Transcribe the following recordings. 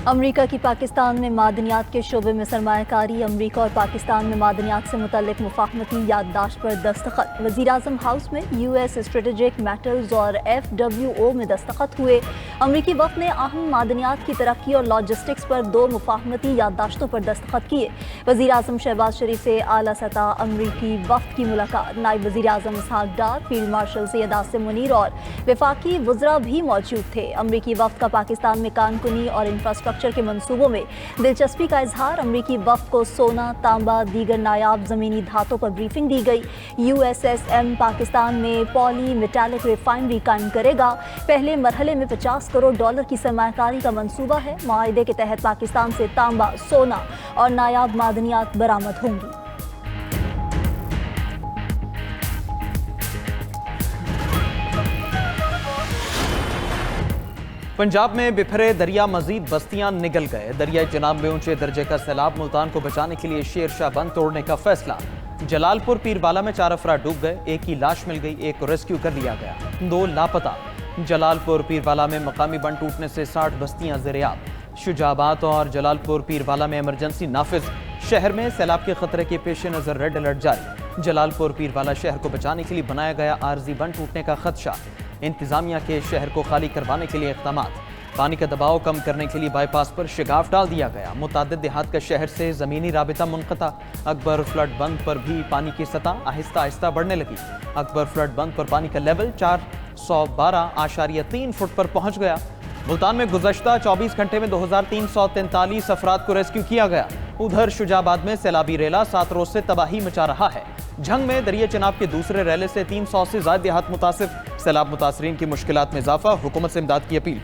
अमरीका की पाकिस्तान में मादनियात के शोबे में सरमायाकारी। अमरीका और पाकिस्तान में मादनियात से मुतल्लिक मुफाहमती याददाश्त पर दस्तखत। वज़ीर-ए-आज़म हाउस में US स्ट्रेटेजिक मेटल्स और FWO में दस्तखत हुए। अमरीकी वफ़द ने अहम मादनियात की तरक्की और लॉजिस्टिक्स पर 2 मुफाहमती याददाश्तों पर दस्तखत किए। वज़ीर-ए-आज़म शहबाज शरीफ से आला सतह अमरीकी वफ़द की मुलाकात। नायब वज़ीर-ए-आज़म इसहाक डार, फील्ड मार्शल सैयद आसिम मुनीर और वफाकी वज़रा भी मौजूद थे। अमरीकी वफ़द का पाकिस्तान में कानकुनी और इंफ्रास्ट्रक्चर के मंसूबों में दिलचस्पी का इजहार। अमरीकी वफ़द को सोना, तांबा, दीगर नायाब ज़मीनी धातों पर ब्रीफिंग दी गई। USSM पाकिस्तान में पॉली मेटालिक रिफाइनरी कायम करेगा। पहले मरहले में $50 करोड़ की सरमायाकारी का मंसूबा है। मुआहिदे के तहत पाकिस्तान से तांबा, सोना और नायाब मादनियात बरामद होंगी। पंजाब में बिखरे दरिया मजीद बस्तियां निगल गए। दरिया चनाब में ऊंचे दर्जे का सैलाब। मुल्तान को बचाने के लिए शेर शाह बंद तोड़ने का फैसला। जलालपुर पीरवाला में 4 अफराद डूब गए, एक की लाश मिल गई, एक को रेस्क्यू कर लिया गया, 2 लापता। जलालपुर पीरवाला में मकामी बंद टूटने से 60 बस्तियां ज़ेर-ए-आब। शुजाबाद और जलालपुर पीरवाला में इमरजेंसी नाफिज। शहर में सैलाब के खतरे के पेश नज़र रेड अलर्ट जारी। जलालपुर पीरवाला शहर को बचाने के लिए बनाया गया आर्जी बंद टूटने का खदशा। इंतजामिया के शहर को खाली करवाने के लिए इक़दामात। पानी का दबाव कम करने के लिए बाईपास पर शिगाफ डाल दिया गया। मुतादिद देहात का शहर से ज़मीनी राबिता मुनक़ता। अकबर फ्लड बंद पर भी पानी की सतह आहिस्ता आहिस्ता बढ़ने लगी। अकबर फ्लड बंद पर पानी का लेवल 412.3 फुट पर पहुंच गया। मुल्तान में गुज़श्ता 24 घंटे में 2343 अफराद को रेस्क्यू किया गया। उधर शुजाबाद में सैलाबी रेला 7 रोज से तबाही मचा रहा है। झंग में दरिया चनाब के दूसरे रेले से 300 से ज़ायद देहात मुतासिर। सैलाब मुतासरीन की मुश्किलात में इजाफा। हुकूमत से इमदाद की अपील।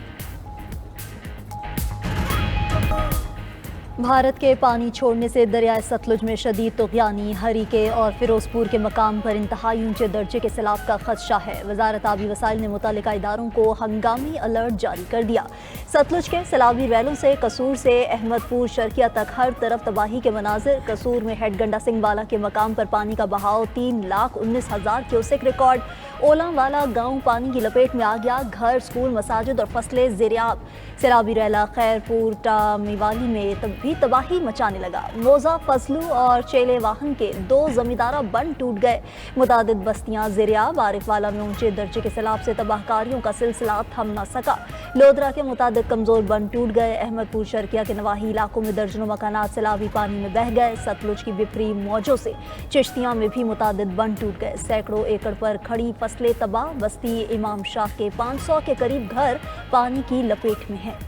भारत के पानी छोड़ने से दरियाए सतलुज में शदीद तुग़यानी। हरीके और फिरोजपुर के मकाम पर इंतहाई ऊंचे दर्जे के सैलाब का खदशा है। वजारत आबी वसाइल ने मुतल्लिका इदारों को हंगामी अलर्ट जारी कर दिया। सतलुज के सैलाबी रैलों से कसूर से अहमदपुर शर्किया तक हर तरफ तबाही के मनाजिर। कसूर में हेड गंडा सिंह वाला के मकाम पर पानी का बहाव 3,19,000 क्यूसेक रिकॉर्ड। ओलावाला गांव पानी की लपेट में आ गया। घर, स्कूल, मसाजिद और फसलें ज़ेर-ए-आब। सैलाबी रैला खैरपुर टामीवाली में भी तबाही मचाने लगा। मोजा, फजलू और चेले वाहन के 2 जमींदारा बंद टूट गए। मुतादिद बस्तियां ज़ेर-ए-आब। आरिफवाला में ऊंचे दर्जे के सैलाब से तबाहकारियों का सिलसिला थम न सका। लोधरा के मुतादिद कमजोर बंद टूट गए। अहमदपुर शर्किया के नवाही इलाकों में दर्जनों मकानात सैलाबी पानी में बह गए। सतलुज की बिफरी मौजों से चिश्तियां में भी मुतादिद बंद टूट गए। सैकड़ों एकड़ पर खड़ी फसलें तबाह। बस्ती इमाम शाह के 500 के करीब घर पानी की लपेट में हैं।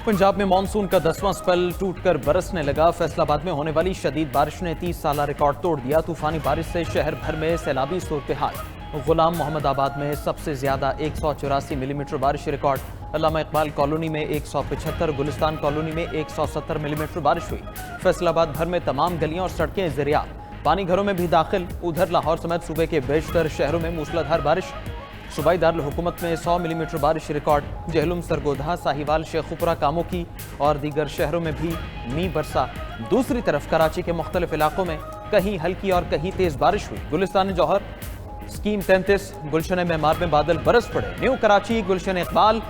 पंजाब में मानसून का 10वां स्पेल टूटकर बरसने लगा। फैसलाबाद में होने वाली शदीद बारिश ने 30 साला रिकॉर्ड तोड़ दिया। तूफानी बारिश से शहर भर में सैलाबी सूरत हाल। गुलाम मोहम्मद आबाद में सबसे ज्यादा 184 मिलीमीटर बारिश रिकॉर्ड। अल्लामा इकबाल कॉलोनी में 175, गुलिस्तान कॉलोनी में 170 मिलीमीटर बारिश हुई। फैसलाबाद भर में तमाम गलियां और सड़कें ज़ेर-ए-आब। पानी घरों में भी दाखिल। उधर लाहौर समेत सूबे के बेशतर शहरों में मूसलाधार बारिश। सूबाई दारुल हुकूमत में 100 मिलीमीटर बारिश रिकॉर्ड। जहलुम, सरगोधा, साहिवाल, शेखुपुरा, कामोकी और दीगर शहरों में भी मींह बरसा। दूसरी तरफ कराची के मुख्तलिफ इलाकों में कहीं हल्की और कहीं तेज बारिश हुई। गुलिस्तान जौहर, स्कीम 33, गुलशन मेमार में बादल बरस पड़े। न्यू कराची, गुलशन इकबाल,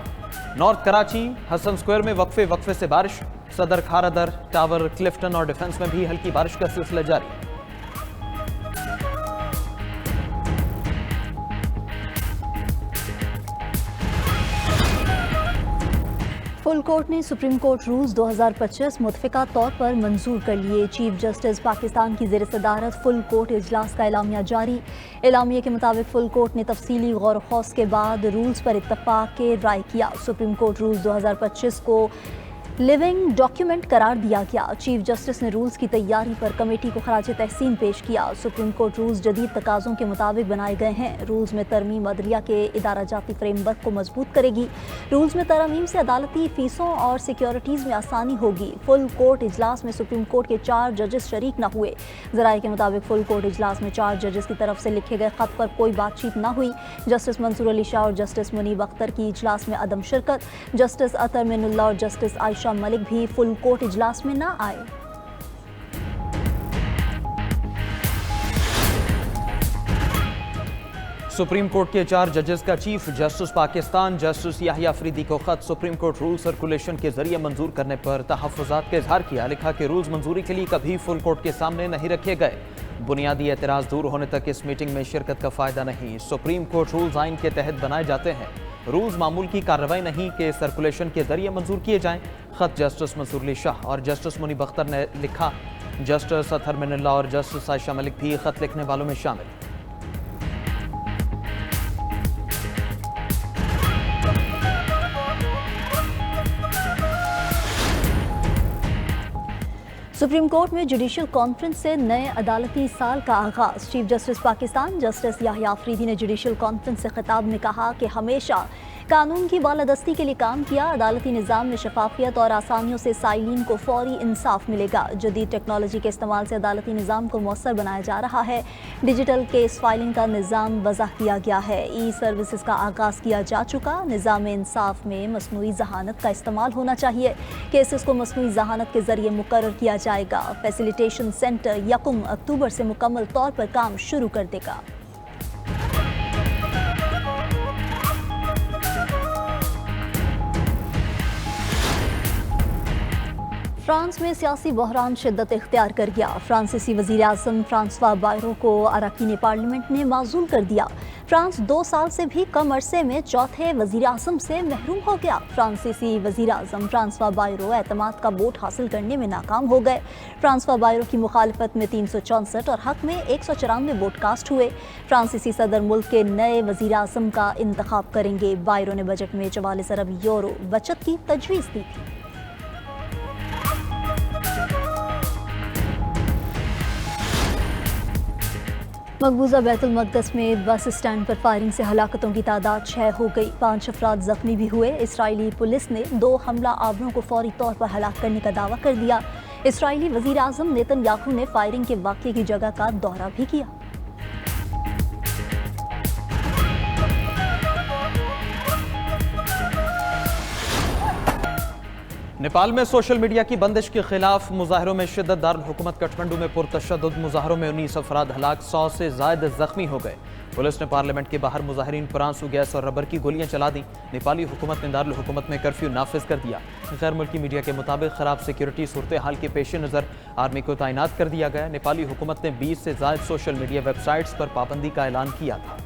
नॉर्थ कराची, हसन स्क्वायर में वक्फे से बारिश। सदर, खारादर, टावर, क्लिफ्टन और डिफेंस में भी हल्की बारिश का सिलसिला जारी। फुल कोर्ट ने सुप्रीम कोर्ट रूल्स 2025 मुतफिका तौर पर मंजूर कर लिए। चीफ जस्टिस पाकिस्तान की ज़ेर सदारत फुल कोर्ट इजलास का एलामिया जारी। एलामिया के मुताबिक फुल कोर्ट ने तफसीली गौर खौस के बाद रूल्स पर इत्तफाक के राय किया। सुप्रीम कोर्ट रूल्स 2025 को लिविंग डॉक्यूमेंट करार दिया गया। चीफ जस्टिस ने रूल्स की तैयारी पर कमेटी को खराज तहसीन पेश किया। सुप्रीम कोर्ट रूल्स जदीद तकाज़ों के मुताबिक बनाए गए हैं। रूल्स में तरमीम अदलिया के इदारा जाती फ्रेमवर्क को मजबूत करेगी। रूल्स में तरमीम से अदालती फीसों और सिक्योरिटीज़ में आसानी होगी। फुल कोर्ट इजलास में सुप्रीम कोर्ट के 4 जजेस शरीक न हुए। ज़राए के मुताबिक फुल कोर्ट इजलास में 4 जजेस की तरफ से लिखे गए खत पर कोई बातचीत न हुई। जस्टिस मंसूर अली शाह और जस्टिस मुनीब अख्तर की इजलास में अदम शिरकत। जस्टिस अतर मिनुल्लाह और जस्टिस आयशा मलिक भी फुल कोर्ट इजलास में न आए। सुप्रीम कोर्ट के 4 जजेस का chief justice Pakistan justice Yahya Afridi को खत सुप्रीम कोर्ट रूल सर्कुलेशन के जरिए मंजूर करने पर तहफ्फुज़ात का इजहार किया। लिखा कि रूल्स मंजूरी के लिए कभी फुल कोर्ट के सामने नहीं रखे गए। बुनियादी एतराज़ दूर होने तक इस मीटिंग में शिरकत का फ़ायदा नहीं। सुप्रीम कोर्ट रूल्स आइन के तहत बनाए जाते हैं। रूल्स मामूल की कार्रवाई नहीं कि सर्कुलेशन के जरिए मंजूर किए जाएं। खत जस्टिस मंसूर अली शाह और जस्टिस मुनीब अख्तर ने लिखा। जस्टिस अतहर मिनल्ला और जस्टिस आयशा मलिक भी खत लिखने वालों में शामिल। सुप्रीम कोर्ट में जुडिशल कॉन्फ्रेंस से नए अदालती साल का आगाज। Chief justice Pakistan justice Yahya Afridi ने जुडिशल कॉन्फ्रेंस से खिताब में कहा कि हमेशा कानून की बालादस्ती के लिए काम किया। अदालती निज़ाम में शफाफियत और आसानियों से साइलिन को फौरी इंसाफ मिलेगा। जदीद टेक्नोलॉजी के इस्तेमाल से अदालती निज़ाम को मौसर बनाया जा रहा है। डिजिटल केस फाइलिंग का निज़ाम वज़ा किया गया है। ई सर्विसेज का आगाज़ किया जा चुका। निज़ाम इंसाफ में मसनूई जहानत का इस्तेमाल होना चाहिए। केसेस को मसनूई जहानत के जरिए मुकर्रर किया जाएगा। फैसिलिटेशन सेंटर 1 अक्टूबर से मुकम्मल तौर पर काम शुरू कर देगा। फ्रांस में सियासी बहरान शिद्दत इख्तियार कर गया। फ्रांसीसी वज़ीर आज़म फ्रांसवा बायरो को अरकान पार्लियामेंट ने माज़ूल कर दिया। फ्रांस 2 साल से भी कम अरसे में चौथे वज़ीर आज़म से महरूम हो गया। फ्रांसीसी वज़ीर आज़म फ्रांसवा बायरो एतमाद का वोट हासिल करने में नाकाम हो गए। फ्रांसवा बायरो की मुखालफत में 364 और हक में 194 वोट कास्ट हुए। फ्रांसीसी सदर मुल्क के नए वज़ीर आज़म का इंतखाब करेंगे। बायरो ने बजट में 44 अरब यूरो बचत की तजवीज़ दी थी। मकबूजा बैतुल मक़दस में बस स्टैंड पर फायरिंग से हलाकतों की तादाद 6 हो गई। 5 अफराद जख्मी भी हुए। इसराइली पुलिस ने 2 हमला आवरों को फौरी तौर पर हलाक करने का दावा कर दिया। इसराइली वज़ीर आज़म नेतन्याहू ने फायरिंग के वाक़े की जगह का दौरा भी किया। नेपाल में सोशल मीडिया की बंदिश के खिलाफ मुजाहरों में शिद्दत। दारुल हुकूमत काठमांडू में पुरतशद्दुद मुजाहरों में 19 अफराद हलाक, 100 से ज़ायद जख्मी हो गए। पुलिस ने पार्लियामेंट के बाहर मुजाहरीन पर आंसू गैस और रबर की गोलियां चला दी। नेपाली हुकूमत ने दारुल हुकूमत में कर्फ्यू नाफिज कर दिया। गैर मुल्की मीडिया के मुताबिक खराब सिक्योरिटी सूरत हाल के पेश नज़र आर्मी को तैनात कर दिया गया। नेपाली हुकूमत ने 20 से ज़ायद सोशल मीडिया वेबसाइट्स पर पाबंदी का ऐलान किया था।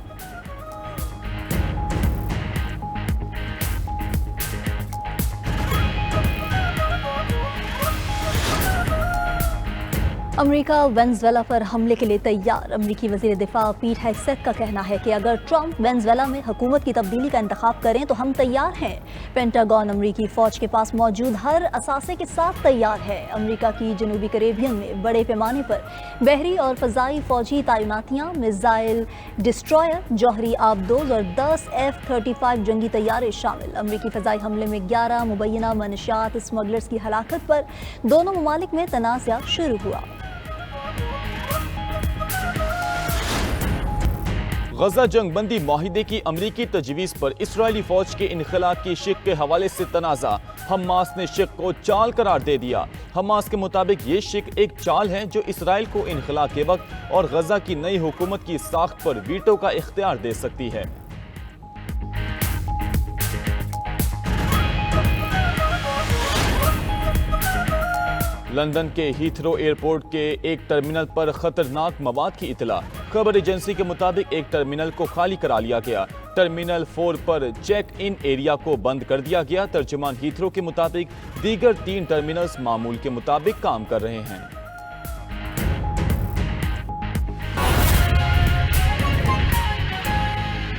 अमेरिका वेनेजुएला पर हमले के लिए तैयार। अमेरिकी वज़ीर दिफा पीट हेगसेथ का कहना है कि अगर ट्रंप वेनेजुएला में हुकूमत की तब्दीली का इंतखाब करें तो हम तैयार हैं। पेंटागन अमेरिकी फ़ौज के पास मौजूद हर असासे के साथ तैयार है। अमेरिका की जनूबी कैरेबियन में बड़े पैमाने पर बहरी और फ़ज़ाई फ़ौजी तैनातियाँ, मिसाइल डिस्ट्रॉयर, जौहरी आबदोज और 10 F-35 जंगी तैयारे शामिल। अमेरिकी फ़ज़ाई हमले में 11 मुबैना मनशियात स्मगलर्स की हलाकत पर दोनों ममालिक में तनाज़ा शुरू हुआ। गजा जंग बंदी माहिदे की अमरीकी तजवीज़ पर इसराइली फौज के इनखला की शिक के हवाले से तनाज़ा। हमास ने शिक को चाल करार दे दिया। हमास के मुताबिक ये शिक एक चाल है जो इसराइल को इनखला के वक्त और गजा की नई हुकूमत की साख्त पर वीटो का इख्तियार दे सकती है। लंदन के हीथरो एयरपोर्ट के एक टर्मिनल पर खतरनाक मवाद की इतला। खबर एजेंसी के मुताबिक एक टर्मिनल को खाली करा लिया गया। टर्मिनल 4 पर चेक इन एरिया को बंद कर दिया गया। तर्जुमान हीथरो के मुताबिक दीगर 3 टर्मिनल्स मामूल के मुताबिक काम कर रहे हैं।